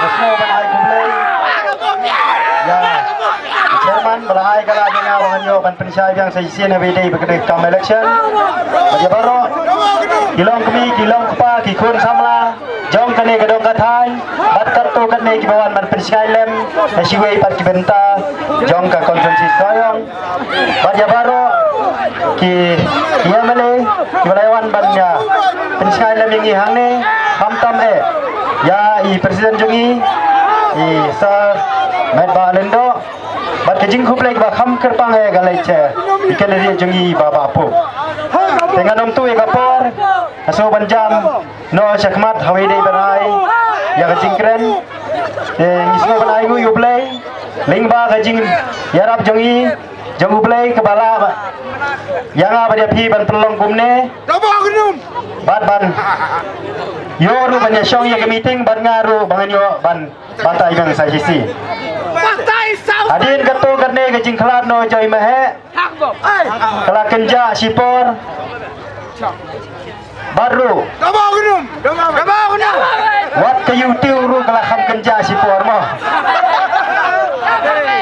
semua balai kumlai. Ya, Chairman balai kala dengan wanganyo ban pensyai yang saya BD berkedai kam election. Bagi baru kilong kami kilong kepa kikun samla jong kene gedong kathai bat kartu kene kibawan ban pensyai lem nasiwei pat kibenta jong ka konsensi sayang. Bagi baru ki ia mele kibalawan bannya pensyai lem yang ihang ne hamtam ya i presiden jungi i sir Met Ba Lendo bat kejing kuplai ba kham kerpang galai che ikan dia jungi baba apu dengan nom tu kapor aso banjam no syakmat hawi dei banai ya kejing keren ngismo banai ngu yuplai ling ba kejing yarap jungi jong uplai kebala yang apa dia pi ban pelong kumne bat ban yo ru banyak syong yang meeting ban ngaru banganyo ban bantai bang sajisi Adin ketu kene kejing kelat no joy mehe kala kenja sipor baru wat ke YouTube ru kala kham kenja sipor mo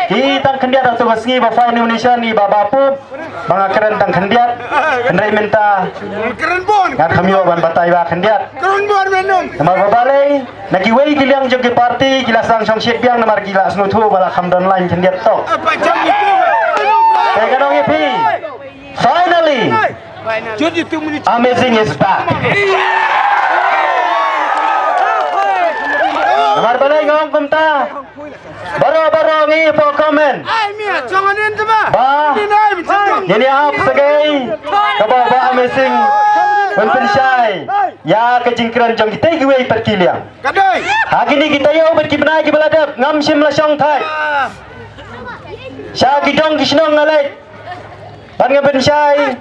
kita kendiat atau ngi ba fine Indonesia ni baba pup banga keren tang kendiat kendai minta keren pun ngat khamyo ban batai ba kendiat keren pun menum namar babalai nagi wei gilang jogi party gila sang song shit biang namar gila snutu bala kham don line kendiat tok kanong ipi finally amazing is back namar balai ngong kumta baru ngi po komen ba jadi apa segai kabawa amazing Unpun syai ya kejingkran jong kita giwei perkiliang hari ni kita yo berkibna gibaladap ngam sim la syong thai sya gidong kisnong ngalai ban ngaben syai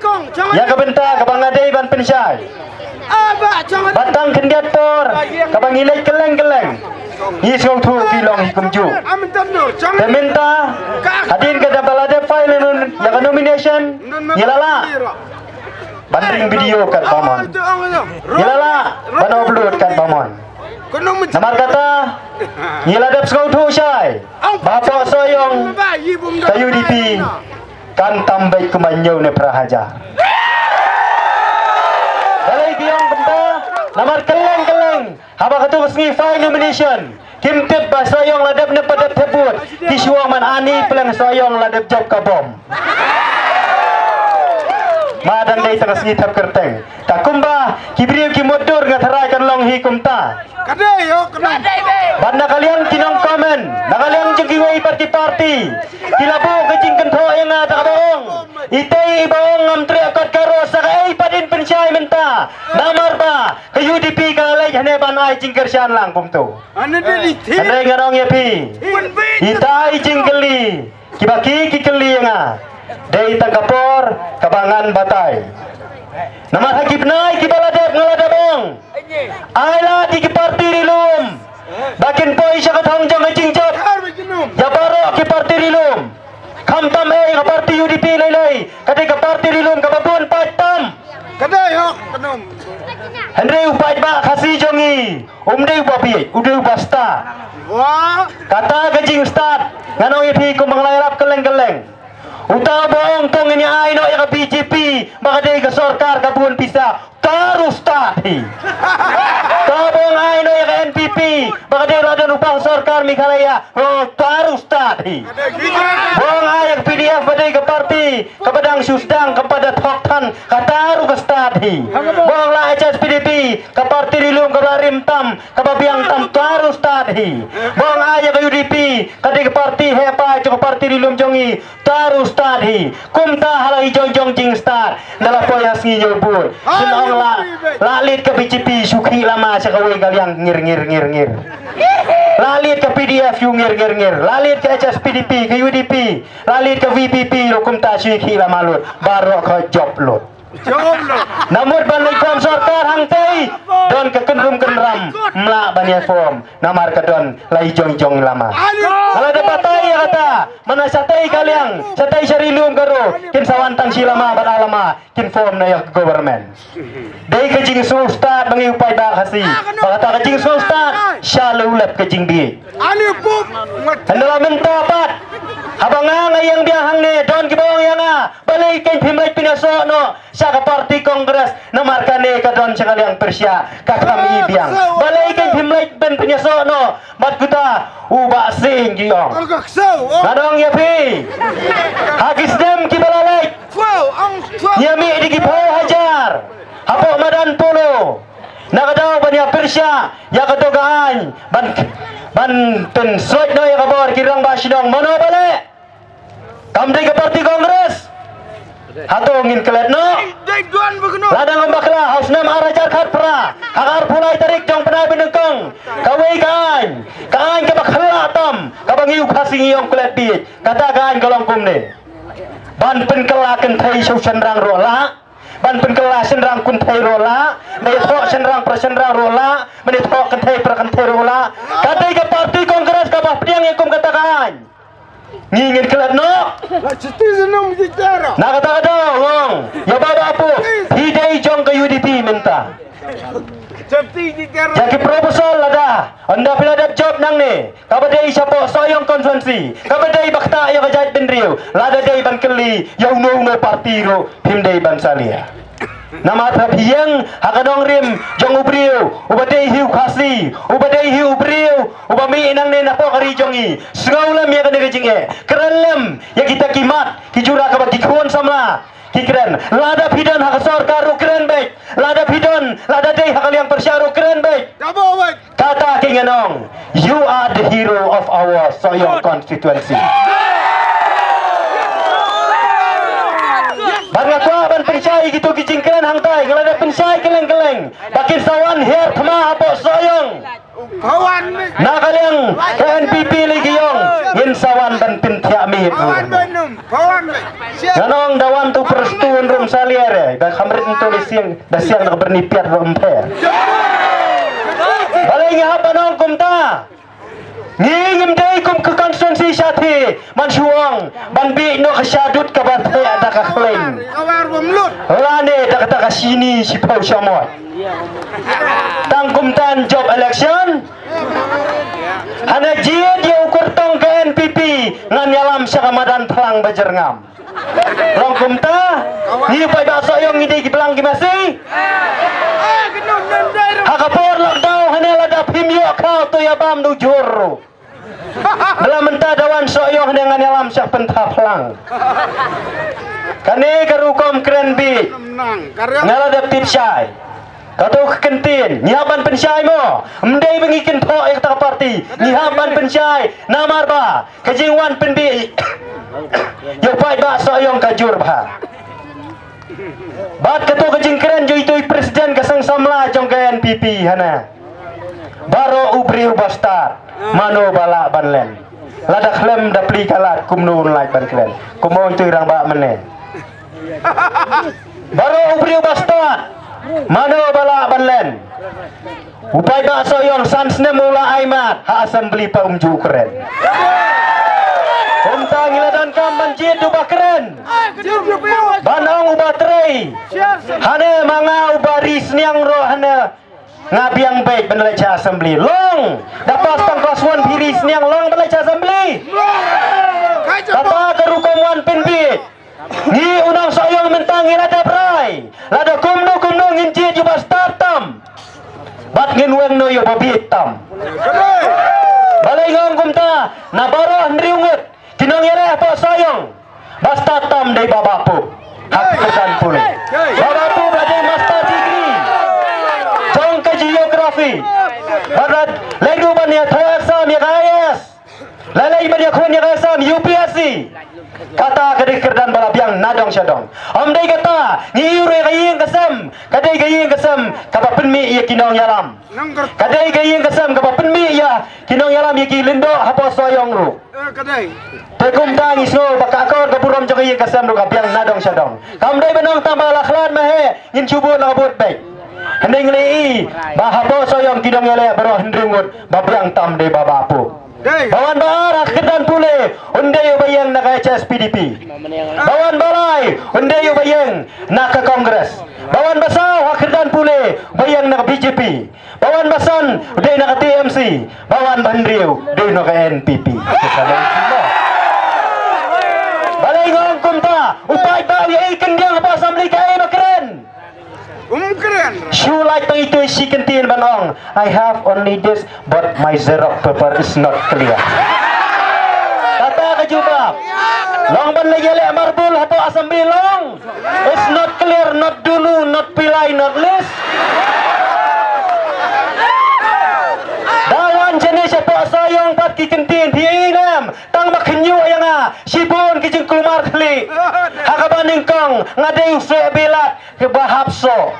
ya kabenta kabangadei ban pensyai batang kendiat por kabang ilai keleng-keleng isong thu kilong hikumju teminta hadin kada balade file yang nomination yalala banding video kat pamon yalala ban upload kat pamon namar kata yiladap skau thu syai bapak soyong kayu dipi kan tambai kumanyau ne prahaja balai giong benda namar keleng-keleng haba katu ngi file nomination kim tip ba soyong ladap ne pada tebut kisuang man ani pelang soyong ladap job kabom madan dei tengah segi tap kerteng takumba kibriu ki motor ngatherai kan long hi kumta kadai yo kadai banda kalian kinong komen nakalian jegi wei parti kilabu kejing kentho yang ta kabong itei ibong ngam tri akot karo sakai padin pensyai menta namar ba ke UDP kalai hane banai jingker syan lang kumtu ane ngarong ya pi itai jingkeli kibaki kikeli nga dei tangkapor kabangan batai namar hakib nai kibaladap ngaladabong aila di parti rilum bakin poi sya kathong jong jingjot ya baro ki parti rilum kham tam ka parti UDP lai kadai ka parti rilum ka babun patam kadai hok penum Henry upai ba khasi jongi umdei bapi udeu basta wah kata kejing start ngano ipi ko manglairap keleng-keleng uta boong tong ini ai no ya BJP maka dei ka sarkar ka buon pisa tarus tahi tabong ai no ya NPP maka dei radan upang sarkar Meghalaya tarus tahi boong ai ya PDF badai ka parti kepadang susdang kepada thoktan ka taru ka stathi boong la HSPDP ka parti rilum ka rim tam ka babiang tam tarus tahi boong ai ya UDP ka dei ka parti hepa ka parti rilum jongi tarus tahi kumta halai jong jing star dalam poyas ngi nyobur sinong lalit ke BJP suki lama sekawai kalian ngir lalit ke PDF yu ngir lalit ke HSPDP ke UDP lalit ke VPP lo kumta suki lama lut baru ke job lut Namun balik form sorkar hangtai don kekenrum kenram melak banyak form namar kedon lai jong lama. Kalau ada batai ya kata mana satai kalian satai syariluum karo kin sawantang silama badalama kin form na yang government. Dai kejing ustad mangi upay dak hasi. Bakata kejing ustad syalu lep kejing bi. Hendala minta pat. Habang ngayang biahang ni don kibawang yang balik kin pimlay pinaso no sa parti kongres namarkan ni kadon sekalian Persia kakam ibiang balik kin pimlay ben pinaso no mat kuta ubah sing giong kadong yapi hagis dem kibalalay nyami di kipay hajar hapo madan polo nakadaw banya Persia ya katogaan ban ten sroit no ya kabor kirang basidong mono balik kamdi ke parti kongres hatongin kelet no ladang ombakla haus nam arajar khat pra agar pulai tarik jong penai benengkong kawai kan ke bakhala tam kabang iu khasi yong kelet bi kata kan kolong kumne ban pen kela ken thai shau senrang rola ban pen kela senrang kun thai rola ne thok senrang prasenrang rola ne thok ken thai pra ken thai rola kata ke parti kongres ka bah pediang yang kum katakan ngingin kelat no nak kata dong ya baba apu hidai jong ke UDP minta jadi proposal ada anda piladap job nang ni kabadai siapa soyong konferensi kabadai bakta ya kajait benriu lada dai ban keli ya uno parti ro himdai ban salia nama terbiang hakadong rim jong ubriu ubadai hiu khasi ubadai hiu ubriu ubami inang ne napo kari jongi sengaulam ya kene kejinge kerenlem ya kita kimat kijura kabat dikuan samla kikren lada pidon hak sorkar keren baik lada pidon lada dei hak yang persyaru keren baik kata kinganong you are the hero of our Soyong constituency. Bangga kuah ban percaya gitu kijingkelan hangtai kalau ada pensai keleng-keleng bakir sawan her thema hapok Soyong nak kalian KNPP lagi yong in sawan dan pintia mi ganong dawan tu perstuun rum saliare dan kamrit tulis yang dasiang nak bernipiat romper balai ngapa nong kumta ngingim day kum ke konstituensi syati mansuang banbi no kesyadut kabate ada kakleng lane dak tak sini si pau syamot tangkum tan job election hana jie dia ukur tong ke NPP ngan yalam syakamadan pelang bajerngam rongkum ta ni pai bakso yang ngide ki pelang ki masih hakapor lockdown hana lada pimyo kau tu ya bam du juru dalam mentah dawan soyong dengan yalam syak pentah pelang kane karukom keren bi ngala da tipsai kau kekentin nyihapan pensai mo mendai bengikin po yang tak parti nyihapan pensai namar ba kejingwan penbi yopai ba soyong kajur ba bat ketua kejing keren jo itu presiden kasang samla jong ke NPP hana baro ubri ubastar mano bala banlen ladak lem dapli kalat kumnun lai banklen kumon tu irang ba mene baro ubri ubastar mano bala banlen upai ba soyong sansne mula aimat ha assembly pa umju keren Umtang iladan kam banjir ubah keren banang ubah trei hane manga ubah risniang ro hane ngabiang baik beneleca assembly long dapat tang kelas 1 piris niang long beneleca assembly kata kerukuman penbi ni unang soyong mentang ilada brai lada kumno nginci juba startam bat nginweng no yo babitam balai ngong kumta na baro ndriungut kinong yare apa soyong bastatam dai babapu hak kesan pulih babapu badai master degree jong ke geografi barat legu bania thayasa mi gayas lalai banyak kun yang asam UPSC kata kadai kerdan balabiang nadong syadong amdai kata ngiure gayeng kesem kadai gayeng kesem kapa penmi ya kinong yalam kadai gayeng kesem kapa penmi ya kinong yalam ya kilindo hapo soyong ru kadai tekum tang isno bakakor kapuram jong gayeng kesem ru kabiang nadong syadong kamdai benong tambah lakhlan mahe yin cubu nakabut baik hending lei bahapo soyong kinong yale baru hendringut babiang tam de babapu Bawan Barak kedan pule undai bayang nak HS PDP. Bawan Balai undai bayang nak ke Kongres. Bawan Basau kedan pule bayang nak BJP. Bawan Basan undai nak TMC. Bawan Bandriu undai nak NPP. Balai ngong kumta upai bau ye kendiang apa assembly kai makren. Shoe like tang itu isi kentin banong. I have only this, but my Xerox paper is not clear. Kata kejubab. Long ban lagi le marbul hapo assembly long. It's not clear, not dulu, not pilai, not list. Dawan jenis hapo sayong pat ki kentin piinam. Tang makenyu yang sibun kijeng kelumar kli. Hakabaning kong ngadeng sebelat ke bahapso.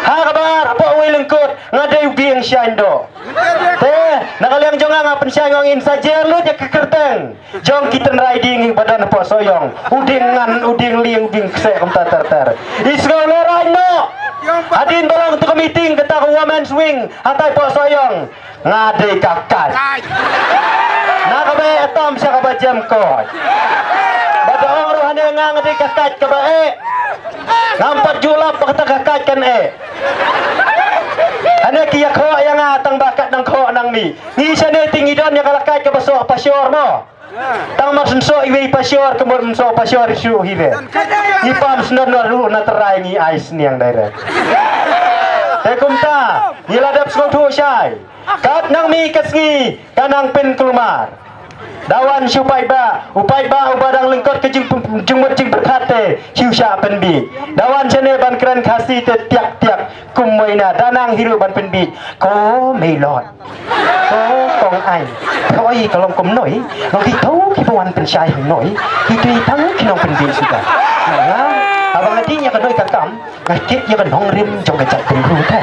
Hakabar apa wilengkut ngadeng biang syando. Teh nakaliang jong nga pensyangong insajer lu je kekerteng. Jong kiten riding badan po soyong. Uding ngan uding liang uding kse kum ter. Isgaw lerai no. Adin balang tu meeting kata women's wing hatai po soyong ngade kakat. Nakabe atom siya kabajam ko. Badaong rohane nga ngade kakat kabae. Nampat julap kata kakat kan Ane kiya ko yang atang bakat nang ko nang mi. Ni siya ne tingidon yang kalakat ka baso pasyor mo. Tang masunso iwi pasyor kemur so pasyor isu hive. Ipam snor ru na terai ni ice ni yang direct. Tekumta, yiladap skotu syai. Kat nang mi kasngi kanang pen kelumar. Dawan upai ba ubadang lengkot ke jumut jing berkate hiusya penbi. Dawan jene ban keren kasih te tiak kumoina danang hiru ban penbi. Ko melot. Ko kong ai. Ko ai kalau kum noi, lo ki tau ki bawan pensyai noi. Ki tui tang ki nong penbi sudah. Nah, abang adi nya ka noi ka kam, ngakit ya ka nong rim jong ka jat penru ta.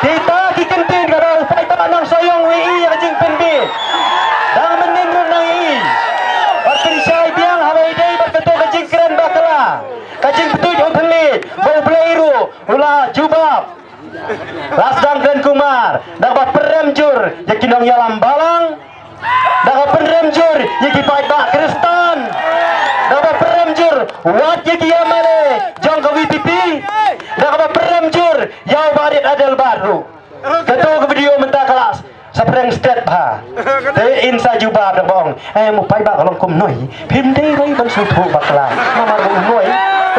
Kita ki kentin ka upai ba nang soyong wi ya ka jing penbi. Dang menin runai. Berpin syai biang hawai dai berketu kajing keren bakala. Kajing betuj upelit, bau pelairu, ulah jubab. Lasdang keren kumar, dapat peremjur, yakinong yalam balang. Dapat peremjur, yaki baik Kristan. Dapat peremjur, wat yaki yamale, jong ke WPP. Dapat peremjur, yau barit adel baru. Ketu ke video mentah kelas. Sapreng step ha. Te insa juba da bong. Mu pai ba kalong kum noi. Phim dei roi ban su thu bakla. Mamar bu noi.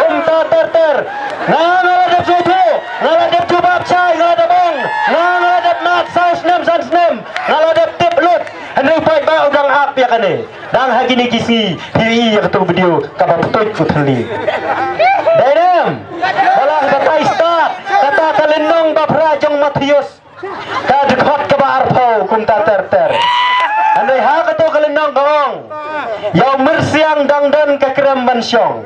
Kum ta ter. Ngala dep su thu. Ngala dep juba chai ngala da bong. Ngala dep mat saus nem san snem. Ngala dep tip lut. Henry pai ba udang ap ya kane. Dang hagi ni kisi. Hi ya ketu video ka ba putut ku thali. Dalam. Balah kata istat. Kata kalenong ba prajong Matius. Kadekot ke barpau kumta ter. Andai ha kato kalenong gong. Yau mersiang dangdan ke kerem bansyong.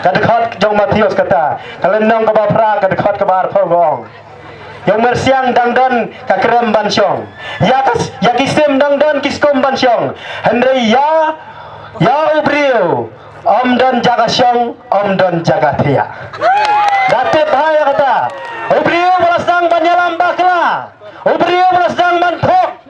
Kadekot jong Matius kata. Kalenong ke bapra kadekot ke barpau gong. Yau mersiang dangdan ke kerem bansyong. Ya kisim dangdan kiskom bansyong. Andai ya ubriu. Om don jaga syong, om don jaga tia. Datit bahaya kata. Ubriu belasang banyalam bakla. Ubriu belasang mantok.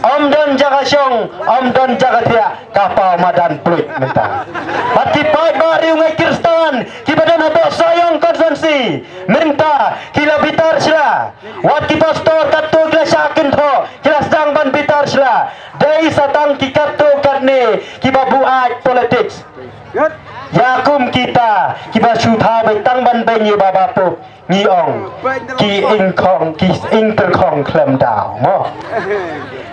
Om don jaga syong, om don jaga tia. Kapal madan pluit minta. Pati pai bariu ngai Kristan. Kibadan habok sayang konsumsi. Minta kila bitar sila. Wat ki pastor katu kila syakin tho. Kila sedang ban bitar sila. Dai satang ki katu karne kibabu aj politics. Yakum kita kiba syutha bai tang ban bai ni baba pu ni ong ki ingkong ki interkong klem dau mo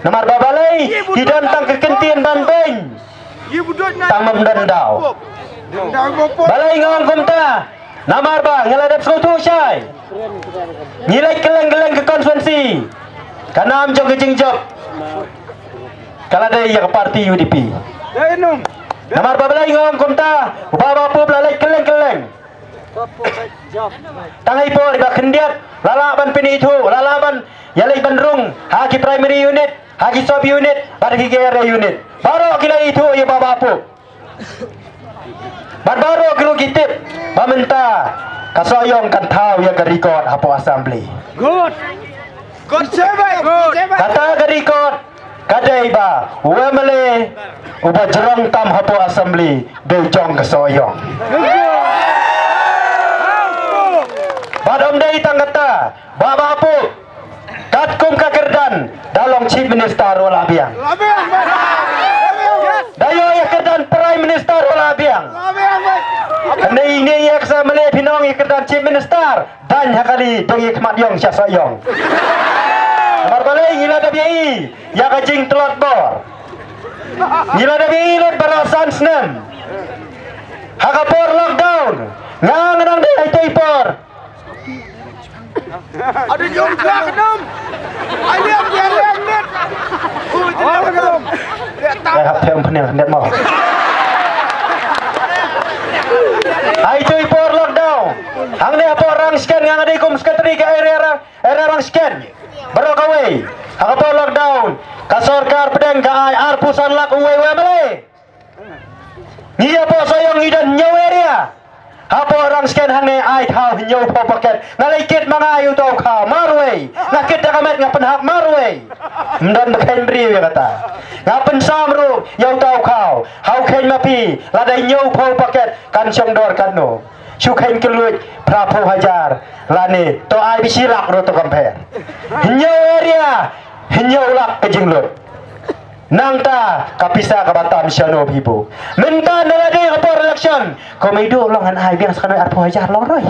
namar baba lai ki don tang ke kentien ban bai tang mem dan dau balai ngong kumta namar ba ngeladap skutu syai nilai keleng-keleng ke konvensi kanam jog ke jingjob Kalau ada yang parti UDP. Namar babalai ngong kumta, ubah apa belalai keleng. Tangai po riba kendiat, lalaban pini itu, lalaban yalai bandrung, haki primary unit, haki sub unit, haki GRA unit. Baru kila itu ya bapa apa. Baru kilo kitip, meminta kasoyong kan tahu yang kerikot apa assembly. Good. Good sebai. Kata kerikot, kadai ba, wemele, ubah jerong tam apa assembly, dejong kasoyong. Badom day tanggata, baba apa, katkum kakerdan, dalam chief minister wala biang. Dayo ya kerdan prime minister wala biang. Ini ya kesa mele pinong ya kerdan chief minister, dan hakali dong ya kemat yong siasa yong. Marbalai ngila da biai, ya kajing telot bor. Ngila da biai lot barasan senem. Hakapor lockdown, nganang day ay por. Ada jom kenum. Aliam aliam net. Kenum. Saya hap tem pening net mau. Ai tu por lockdown. Hang ne apa orang scan ngang ada kum sekretari ke area orang scan. Baru kawe. Hang apa lockdown. Ka sarkar pedang ka ai ar pusan lak uwe male. Ni apa sayang idan nyaw area. Apa orang scan hang ne ai thau nyaw po paket. Nalaikit mga ayu tau ka marwe. Nakit dakamet ngapen hak marwe. Mdan beken bri ya kata. Ngapen samru yau tau kau. Hau ken mapi ladai nyaw po paket kan syong dor kan no. Syukain keluit prapo hajar lani to ai bisilak ro to compare. Nyaw area nyaw lak kejinglut. Nangta kapisa kabatam syano bibu. Minta nalade apa election. Komedo longan ai biang sakano arpo hajar loroi.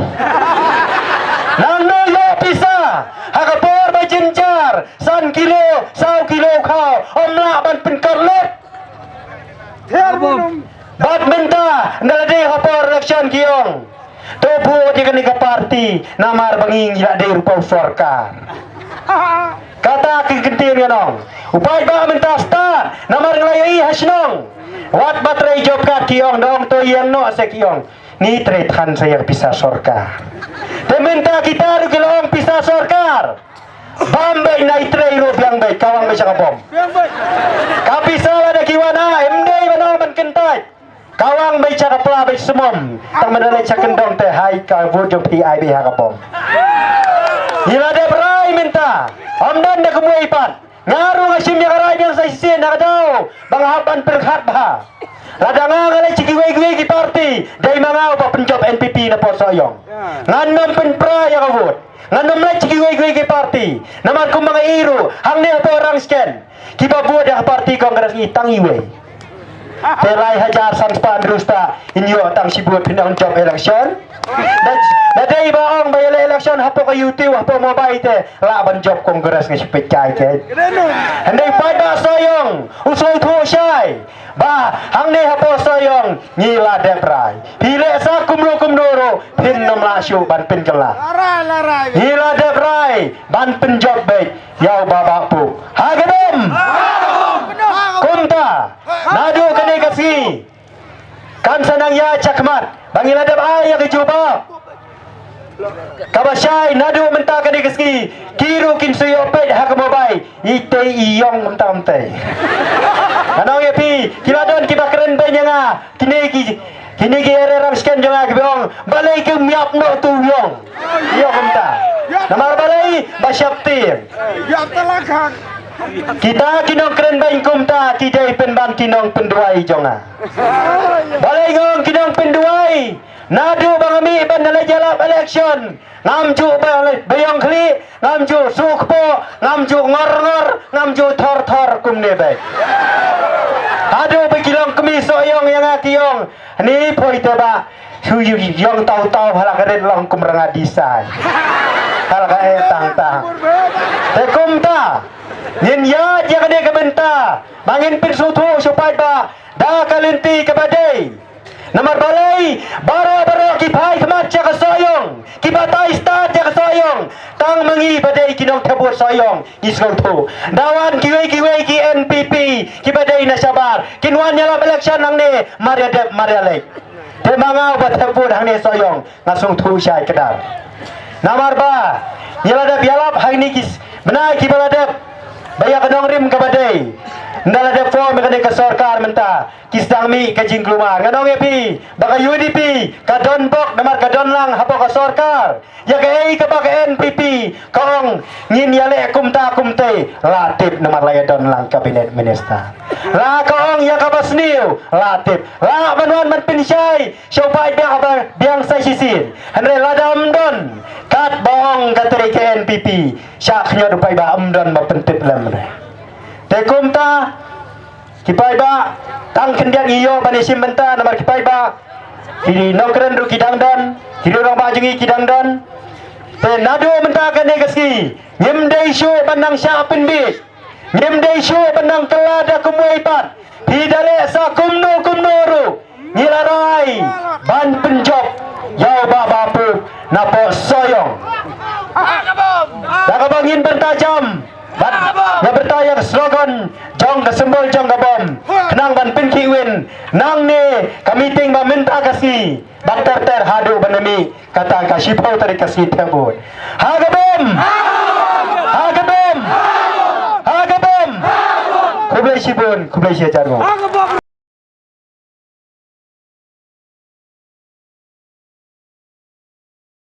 Nang no yo pisa. Hakapor bajinjar san kilo, sau kilo kau. Omla ban penkarlet. Bat minta nalade apa election kiong. Tobu di kenika parti namar banging ila de rupa sorkar. Kata kegentir nong. Upai ba minta sta namar ngelayai hasnong. Wat batrai job ka kiong dong to yang no se kiong. Ni tretan saya bisa sorkar. Teminta kita rugilong bisa sorkar. Bambay na itrei ro biang bay kawang bay saka bom. Kapisa ada kiwana emdei manong man kentai. Kawang bay saka pla bay semom. Tang madalay sa kendong te hai ka vudong PIB ha ka bom. Ila de brai minta. Amdan na kumuay pat. Ngaru ngasim ya karay yang sa isin nakadaw. Banghapan perkhat bah. Ladanga ngalay cikiway-giway ki party. Day mga upa penjob NPP na po soyong. Nganom penpra ya kawud. Nganom lay cikiway-giway ki party. Naman kung mga iro. Hang niya po orang scan. Kibabuad ya party kongres itang iway. Pelai hajar sanspan rusta. Inyo tang sibut pinang job election. Naday baong bayala election hapo ka YouTube hapo mobile te laban job kongres ng sipecay ke. Handay pada soyong usul tu syai. Ba hang ne hapo soyong ngila deprai. Pile sa kumlo pin nom lasyu ban pin kala. Ngila deprai ban pin job baik yau baba pu. Hagadom. Kunta. Nadu kene kasi. Kan sanang ya cakmat. Bangila dep ay kejuba. Kabasyay nadu menta kani keski. Kiru kin suyo pet hak mobile. Ite iyong menta-menta. Anong yapi kiladon kita keren banyak nga. Kini ki erang scan jonga kibiong. Balay ke miap no tuyong. Iyo menta. Namar balay basyaptir. Ya telakang. Kita kinong keren bain kumta kita penban kinong penduai jonga. Balai ngong kinong penduai. Nadu bangami ban nalai jalap election. Ngamju bayong kli, ngamju sukpo, ngamju ngor-ngor, ngamju thor-thor kumne baik. Aduh bekilong kemiso yong yang akiyong. Ni poi teba. Suyu yong tahu-tahu halakarin long kumranga disay. Halaka tang-tang. Tekumta. Nin ya dia kena kebenta. Bangin pirsutu supaya ba da kalinti kabadai. Namar balai bara-bara kipai kemaca kasoyong. Kibatai start ya kasoyong. Tang mengi badai kinong tabur soyong. Isgong tu. Dawan kiwe-kiwe ki NPP. Day na sabar kinwan niya lang election ang ni Maria Dep Maria Lake te mangau batepun hang ni soyong ngasung thu syai kedar namar ba nyala dep yalap hang ni kis benai ki baladep baya kenong rim kabadai ndala dep form kene ke sarkar menta kisdang mi ke jingkluma nganong epi baka UDP ka donbok namar ka donlang hapo ka sarkar ya ke ei ka baka NPP kong ngin yale kumta kumte latip namar laya donlang kabinet minister la kong ya ka basniu latip la banwan man pinsyai syaupai biang sai sisin andre ladam don kat bong kateri ke NPP syaknya dupai ba amdon ma pentit lam te kumta kipai ba tang kendian iyo bani simbenta namar kipai ba kiri nongkren ru kidang dan kiri orang bajengi kidang dan te nado menta kan negaski nyemdei syu bandang syapin bi nyemdei syu bandang kelada kumui pat hidale sa kumno ru nyilarai ban penjop yau ba bapu napo soyong Dakabangin bertajam ya bertayang slogan jong kesembol jong kabom kenang ban pinki win nang ni kamiting ba minta kasi bakter ter hadu banami kata kasipau tadi kasi tebut hagabom hagabom hagabom kublai sibun kublai sia jarmo